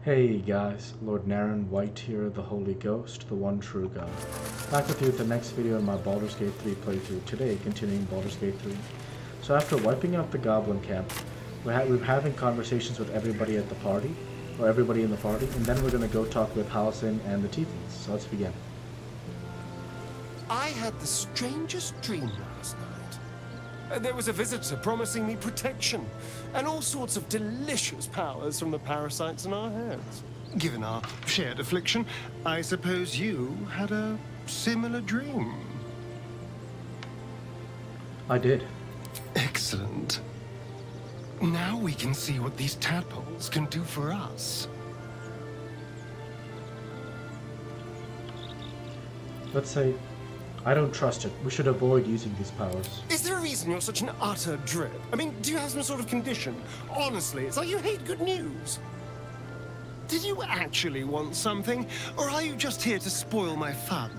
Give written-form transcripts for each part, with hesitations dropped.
Hey guys, Lord Naren White here, the Holy Ghost, the one true God. Back with you with the next video in my Baldur's Gate 3 playthrough, today continuing Baldur's Gate 3. So after wiping out the goblin camp, we're having conversations with everybody at the party, or everybody in the party, and then we're going to go talk with Halcyon and the Tieflings, so let's begin. I had the strangest dream last night. There was a visitor promising me protection and all sorts of delicious powers from the parasites in our heads. Given our shared affliction, I suppose you had a similar dream. I did. Excellent. Now we can see what these tadpoles can do for us. Let's say, I don't trust it. We should avoid using these powers. Is there a reason you're such an utter drip? I mean, do you have some sort of condition? Honestly, it's like you hate good news. Did you actually want something, or are you just here to spoil my fun?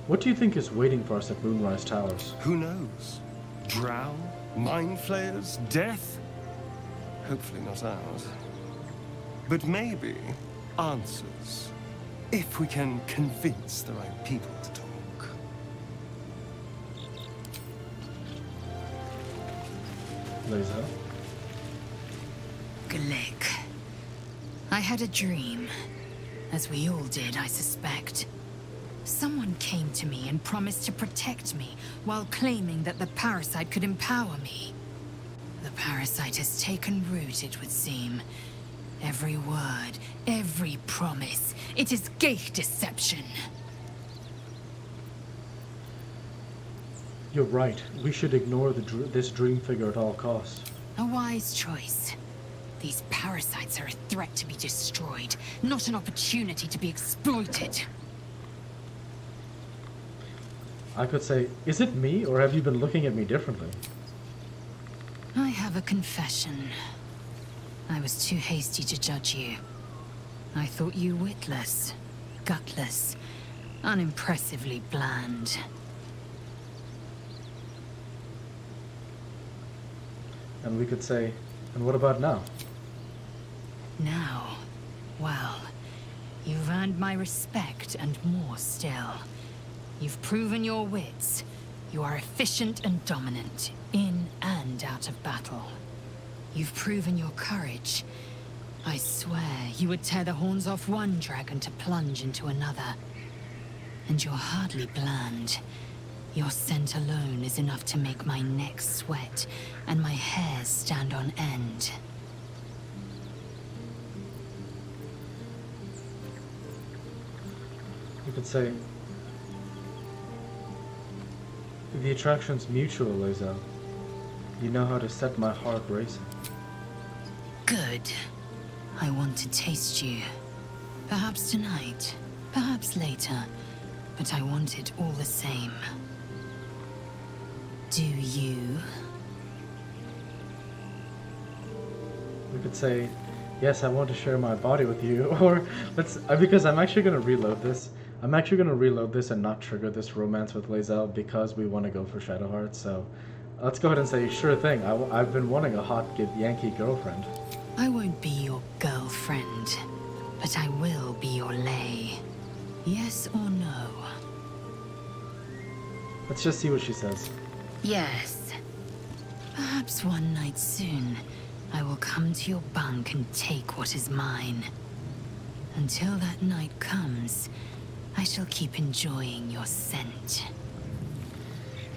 What do you think is waiting for us at Moonrise Towers? Who knows? Drow? Mind flayers? Death? Hopefully not ours. But maybe answers. If we can convince the right people to talk. Laser. Glick. I had a dream. As we all did, I suspect. Someone came to me and promised to protect me, while claiming that the parasite could empower me. The parasite has taken root, it would seem. Every word, every promise, it is gate deception. You're right. We should ignore this dream figure at all costs. A wise choice. These parasites are a threat to be destroyed, not an opportunity to be exploited. I could say, is it me, or have you been looking at me differently? I have a confession. I was too hasty to judge you. I thought you witless, gutless, unimpressively bland. And we could say, and what about now? Now, well, you've earned my respect and more still. You've proven your wits. You are efficient and dominant, in and out of battle. You've proven your courage. I swear you would tear the horns off one dragon to plunge into another. And you're hardly bland. Your scent alone is enough to make my neck sweat and my hairs stand on end. We could say, the attraction's mutual, Lae'zel. You know how to set my heart racing. Good. I want to taste you. Perhaps tonight, perhaps later, but I want it all the same. Do you? We could say, yes, I want to share my body with you, or let's, because I'm actually going to reload this. I'm actually going to reload this and not trigger this romance with Lae'zel because we want to go for Shadowheart, so let's go ahead and say, sure thing, I've been wanting a hot Yankee girlfriend. I won't be your girlfriend, but I will be your lay. Yes or no? Let's just see what she says. Yes. Perhaps one night soon, I will come to your bunk and take what is mine. Until that night comes, I shall keep enjoying your scent.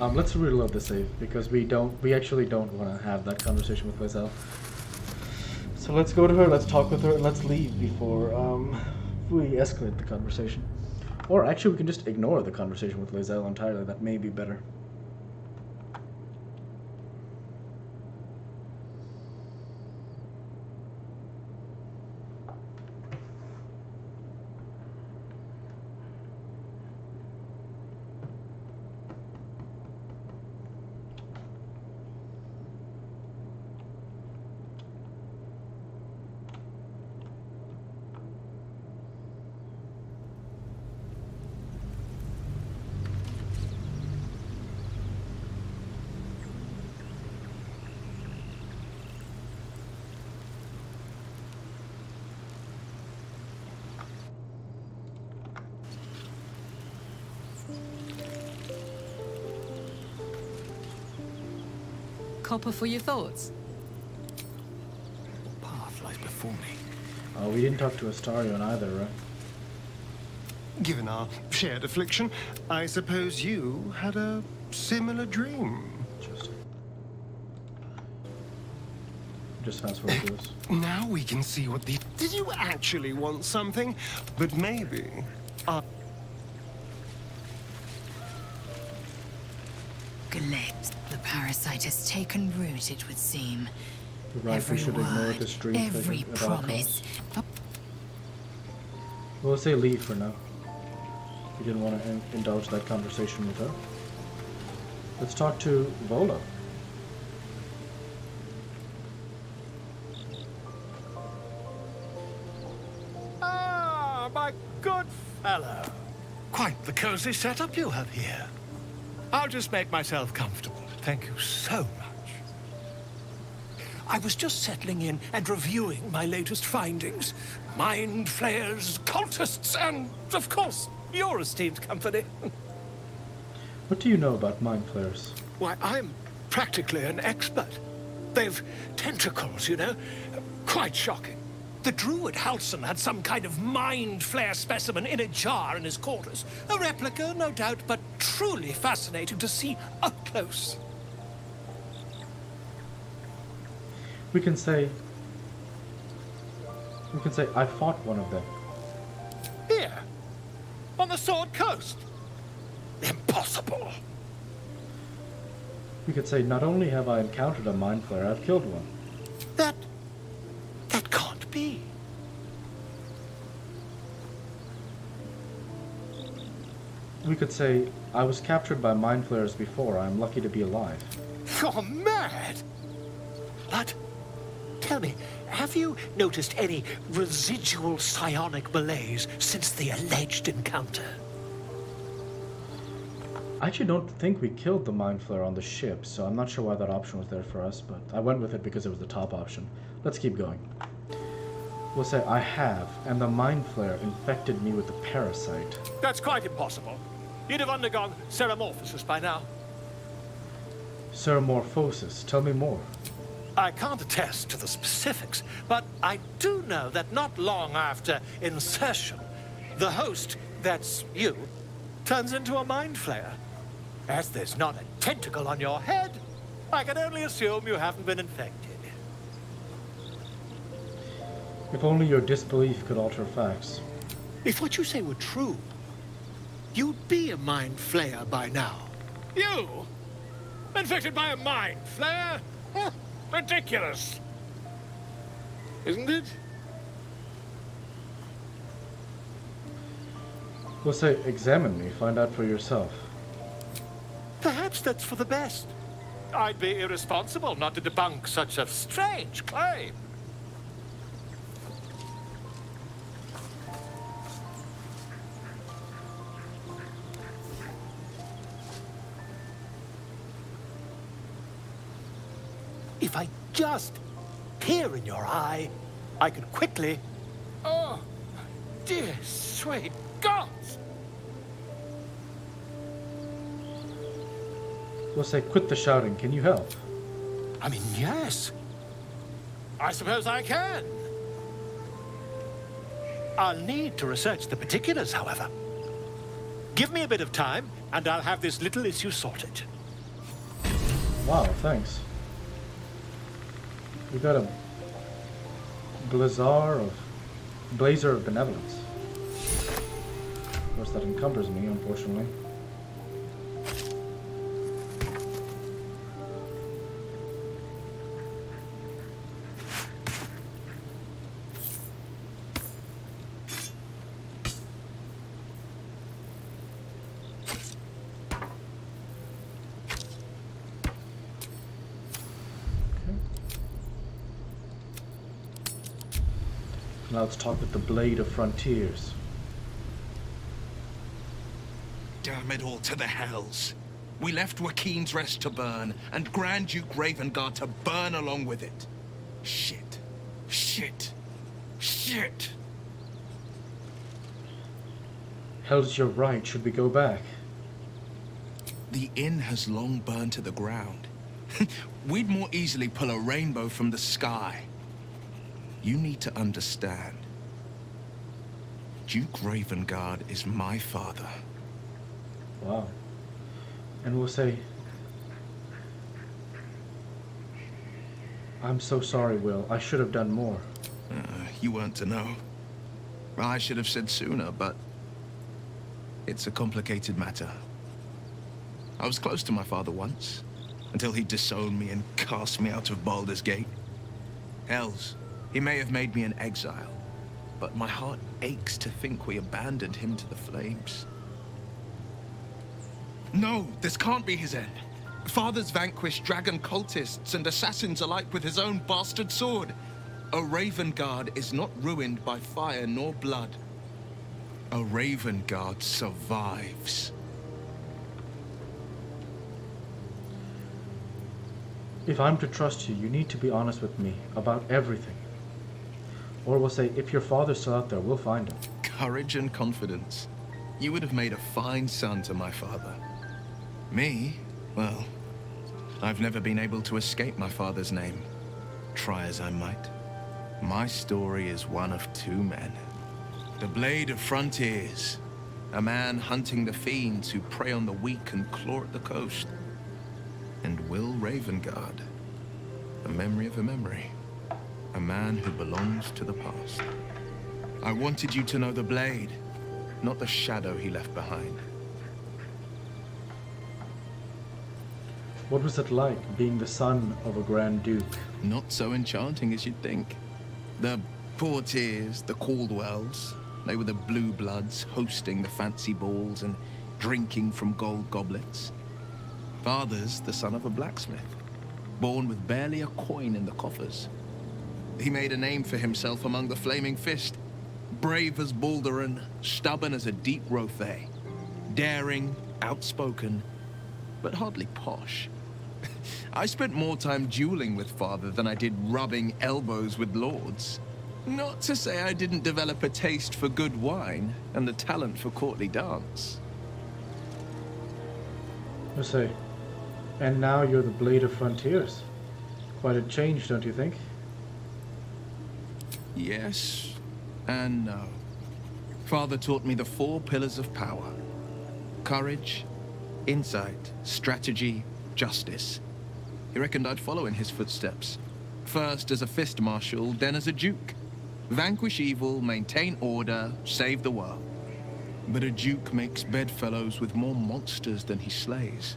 Let's reload the save because we actually don't want to have that conversation with Lae'zel. So let's go to her, let's talk with her, and let's leave before we escalate the conversation. Or actually we can just ignore the conversation with Lae'zel entirely, that may be better. copper for your thoughts? What path lies before me? Oh, we didn't talk to Astarion either, right? Given our shared affliction, I suppose you had a similar dream. Just fast forward to this. Now we can see what the... Did you actually want something? But maybe... Glimpse. The parasite has taken root, it would seem. Right, Every we should ignore word, this dream every thing at all promise. costs. We'll say leave for now. We didn't want to indulge that conversation with her. Let's talk to Vola. Ah, my good fellow. Quite the cozy setup you have here. I'll just make myself comfortable. Thank you so much. I was just settling in and reviewing my latest findings. Mind flayers, cultists, and, of course, your esteemed company. What do you know about mind flayers? Why, I'm practically an expert. They've tentacles, you know. Quite shocking. The druid Halson had some kind of mind flare specimen in a jar in his quarters. A replica, no doubt, but truly fascinating to see up close. We can say I fought one of them. Here, on the Sword Coast. Impossible. We could say not only have I encountered a mind flayer, I've killed one. That can't be. We could say I was captured by mind flayers before. I am lucky to be alive. You're mad. But tell me, have you noticed any residual psionic malaise since the alleged encounter? I actually don't think we killed the mind flayer on the ship, so I'm not sure why that option was there for us, but I went with it because it was the top option. Let's keep going. We'll say I have, and the mind flayer infected me with the parasite. That's quite impossible. You'd have undergone ceramorphosis by now. Ceramorphosis, tell me more. I can't attest to the specifics, but I do know that not long after insertion, the host, that's you, turns into a mind flayer. As there's not a tentacle on your head, I can only assume you haven't been infected. If only your disbelief could alter facts. If what you say were true, you'd be a mind flayer by now. You? Infected by a mind flayer? Huh, ridiculous. Isn't it? We'll say examine me, find out for yourself. Perhaps that's for the best. I'd be irresponsible not to debunk such a strange claim. If I just peer in your eye, I could quickly... Oh, dear sweet gods! We'll say quit the shouting, can you help? I mean, yes. I suppose I can. I'll need to research the particulars, however. Give me a bit of time, and I'll have this little issue sorted. Wow, thanks. We got a Blazer of Benevolence. Of course, that encumbers me, unfortunately. Now let's talk with the Blade of Frontiers. Damn it all to the hells. We left Joaquin's Rest to burn, and Grand Duke Ravengard to burn along with it. Shit. Shit. Shit. Hells, you're right. Should we go back? The inn has long burned to the ground. we'd more easily pull a rainbow from the sky. You need to understand. Duke Ravengard is my father. Wow. And we'll say, I'm so sorry, Will. I should have done more. You weren't to know. I should have said sooner, but it's a complicated matter. I was close to my father once, until he disowned me and cast me out of Baldur's Gate. Hells, he may have made me an exile, but my heart aches to think we abandoned him to the flames. No, this can't be his end. Father's vanquished dragon cultists and assassins alike with his own bastard sword. A Ravengard is not ruined by fire nor blood. A Ravengard survives. If I'm to trust you, you need to be honest with me about everything. Or we'll say, if your father's still out there, we'll find him. Courage and confidence. You would have made a fine son to my father. Me? Well, I've never been able to escape my father's name, try as I might. My story is one of two men. The Blade of Frontiers, a man hunting the fiends who prey on the weak and claw at the coast. And Will Ravengard, a memory of a memory, a man who belongs to the past. I wanted you to know the Blade, not the shadow he left behind. What was it like being the son of a Grand Duke? Not so enchanting as you'd think. The Portiers, the Caldwells, they were the blue bloods hosting the fancy balls and drinking from gold goblets. Father's the son of a blacksmith, born with barely a coin in the coffers. He made a name for himself among the Flaming Fist, brave as Baldur, stubborn as a deep Rothay, daring, outspoken, but hardly posh. I spent more time dueling with Father than I did rubbing elbows with lords. Not to say I didn't develop a taste for good wine and the talent for courtly dance. We'll say, and now you're the Blade of Frontiers. Quite a change, don't you think? Yes and no. Father taught me the 4 pillars of power. Courage, insight, strategy, justice. He reckoned I'd follow in his footsteps. First as a fist marshal, then as a duke. Vanquish evil, maintain order, save the world. But a duke makes bedfellows with more monsters than he slays.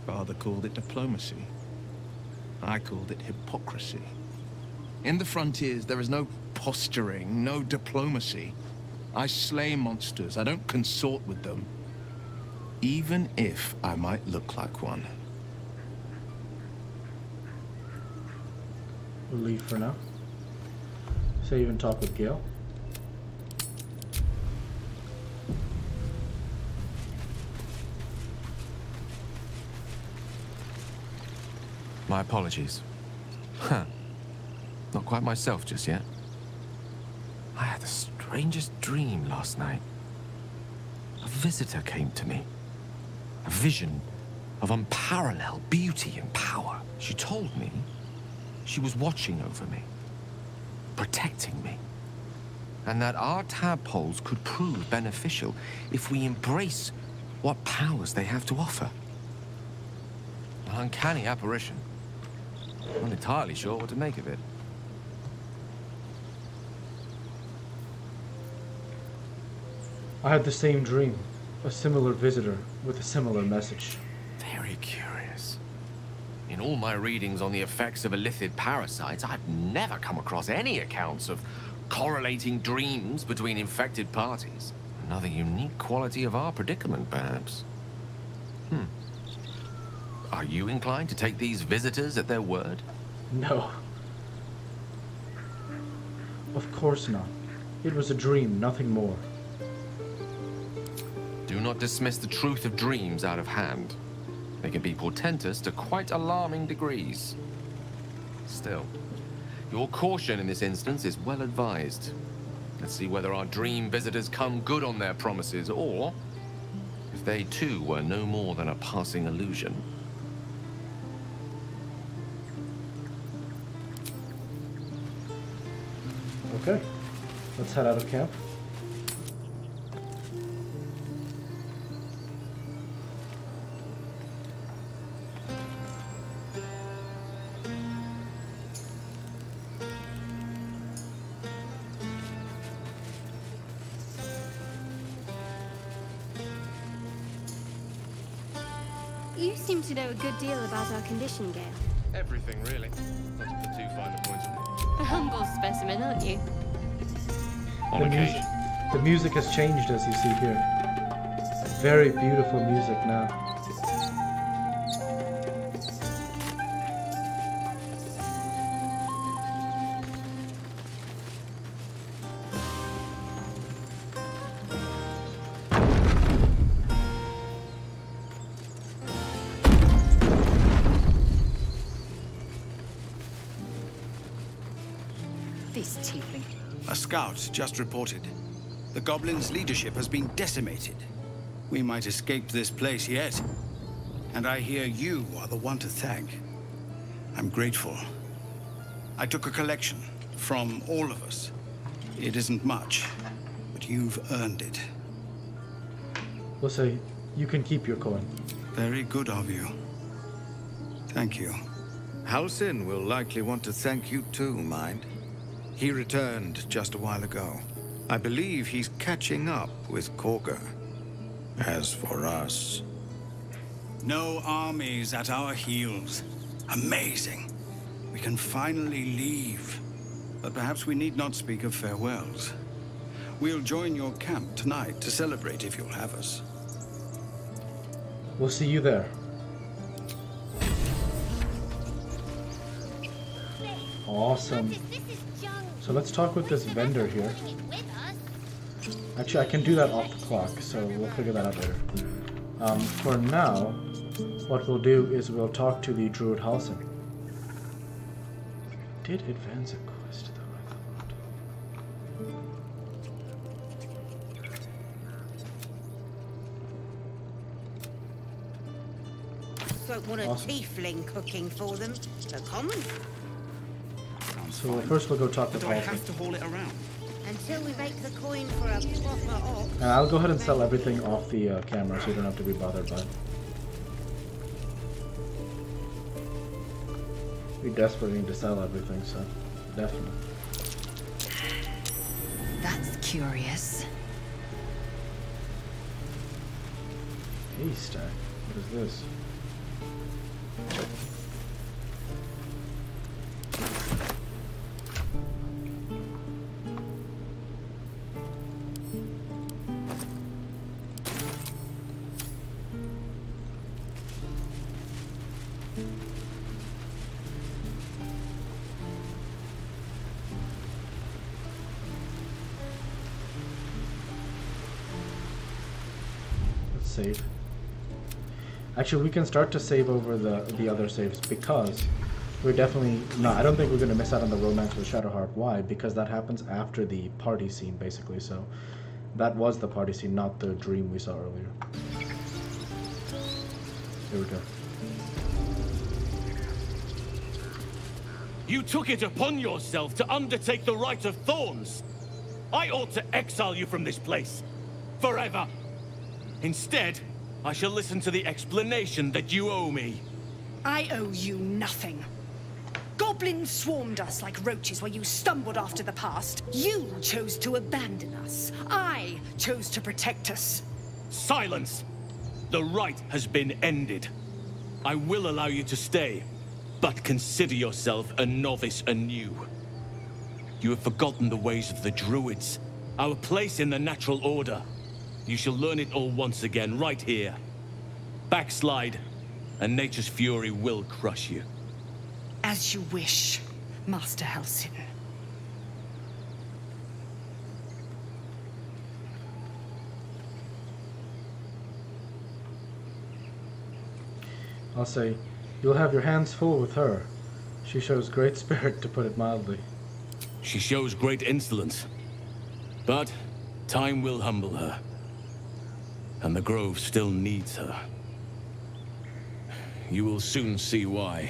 Father called it diplomacy. I called it hypocrisy. In the frontiers, there is no posturing, no diplomacy. I slay monsters, I don't consort with them. Even if I might look like one. We'll leave for now. Save and talk with Gale. My apologies. Huh. Not quite myself just yet. I had the strangest dream last night. A visitor came to me. A vision of unparalleled beauty and power. She told me she was watching over me, protecting me, and that our tadpoles could prove beneficial if we embrace what powers they have to offer. An uncanny apparition. Not entirely sure what to make of it. I had the same dream. A similar visitor with a similar message. Very curious. In all my readings on the effects of illithid parasites, I've never come across any accounts of correlating dreams between infected parties. Another unique quality of our predicament, perhaps. Are you inclined to take these visitors at their word? No. Of course not. It was a dream, nothing more. Do not dismiss the truth of dreams out of hand. They can be portentous to quite alarming degrees. Still, your caution in this instance is well advised. Let's see whether our dream visitors come good on their promises, or if they too were no more than a passing illusion. Okay, let's head out of camp. You seem to know a good deal about our condition, Gale. Everything, really. Not to put too fine a point on A humble specimen, aren't you? it. On occasion. The music has changed, as you see here. Very beautiful music now. This tiefling. A scout just reported. The goblins' leadership has been decimated. We might escape this place yet. And I hear you are the one to thank. I'm grateful. I took a collection from all of us. It isn't much, but you've earned it. We'll say, you can keep your coin. Very good of you. Thank you. Halsin will likely want to thank you too, mind. He returned just a while ago. I believe he's catching up with Korga. As for us... No armies at our heels. Amazing. We can finally leave. But perhaps we need not speak of farewells. We'll join your camp tonight to celebrate if you'll have us. We'll see you there. Awesome. So let's talk with this vendor here. Actually, I can do that off the clock, so we'll figure that out later. For now, what we'll do is we'll talk to the Druid Halsin. Did advance a quest, though, I thought. Don't want a tiefling cooking for them. So common. So first we'll go talk to Do I Halsin. have to haul it around? Until we make the coin for a proper ox. And I'll go ahead and sell everything off the camera so you don't have to be bothered by it. We desperately need to sell everything, so definitely. That's curious. Haystack? What is this? Save. Actually, we can start to save over the other saves because we're definitely I don't think we're going to miss out on the romance with Shadowheart. Why? Because that happens after the party scene, basically. So that was the party scene, not the dream we saw earlier. Here we go. You took it upon yourself to undertake the Rite of Thorns. I ought to exile you from this place. Forever. Instead, I shall listen to the explanation that you owe me. I owe you nothing. Goblins swarmed us like roaches while you stumbled after the past. You chose to abandon us. I chose to protect us. Silence! The rite has been ended. I will allow you to stay, but consider yourself a novice anew. You have forgotten the ways of the Druids, our place in the natural order. You shall learn it all once again, right here. Backslide, and nature's fury will crush you. As you wish, Master Halsin. I'll say, you'll have your hands full with her. She shows great spirit, to put it mildly. She shows great insolence. But time will humble her. And the Grove still needs her. You will soon see why.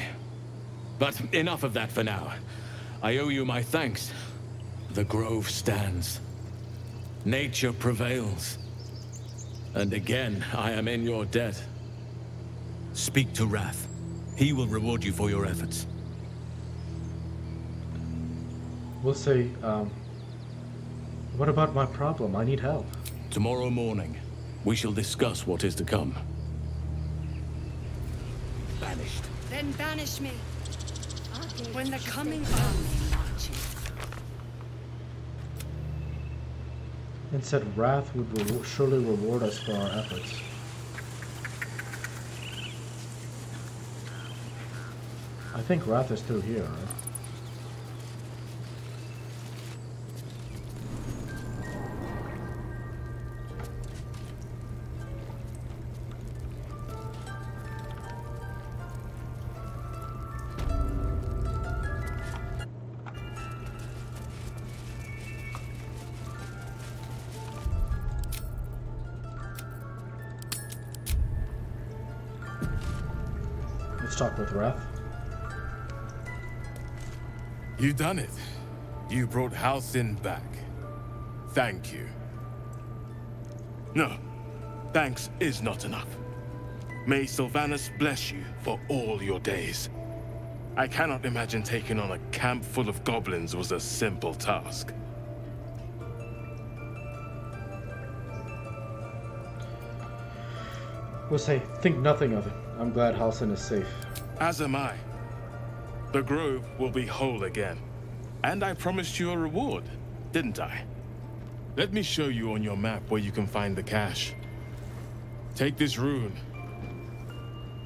But enough of that for now. I owe you my thanks. The grove stands. Nature prevails. And again, I am in your debt. Speak to Wrath. He will reward you for your efforts. We'll say, what about my problem? I need help. Tomorrow morning, we shall discuss what is to come. Banished. Then banish me. When the coming army marches. And said Wrath would surely reward us for our efforts. I think Wrath is through here, right? Let's talk with Wrath. You done it. You brought Halsin back. Thank you. No, thanks is not enough. May Sylvanas bless you for all your days. I cannot imagine taking on a camp full of goblins was a simple task. We'll say, think nothing of it. I'm glad Halsin is safe. As am I. The grove will be whole again. And I promised you a reward, didn't I? Let me show you on your map where you can find the cache. Take this rune.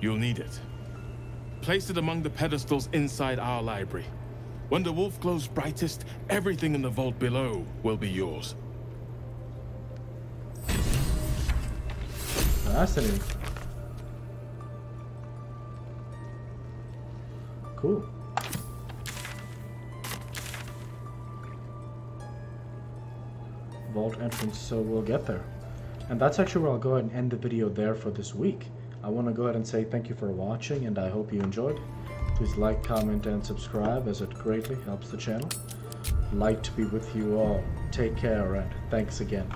You'll need it. Place it among the pedestals inside our library. When the wolf glows brightest, everything in the vault below will be yours. Fascinating. Cool. Vault entrance, so we'll get there. And that's actually where I'll go ahead and end the video there for this week. I want to go ahead and say thank you for watching, and I hope you enjoyed. Please like, comment, and subscribe, as it greatly helps the channel. Light to be with you all. Take care, and thanks again.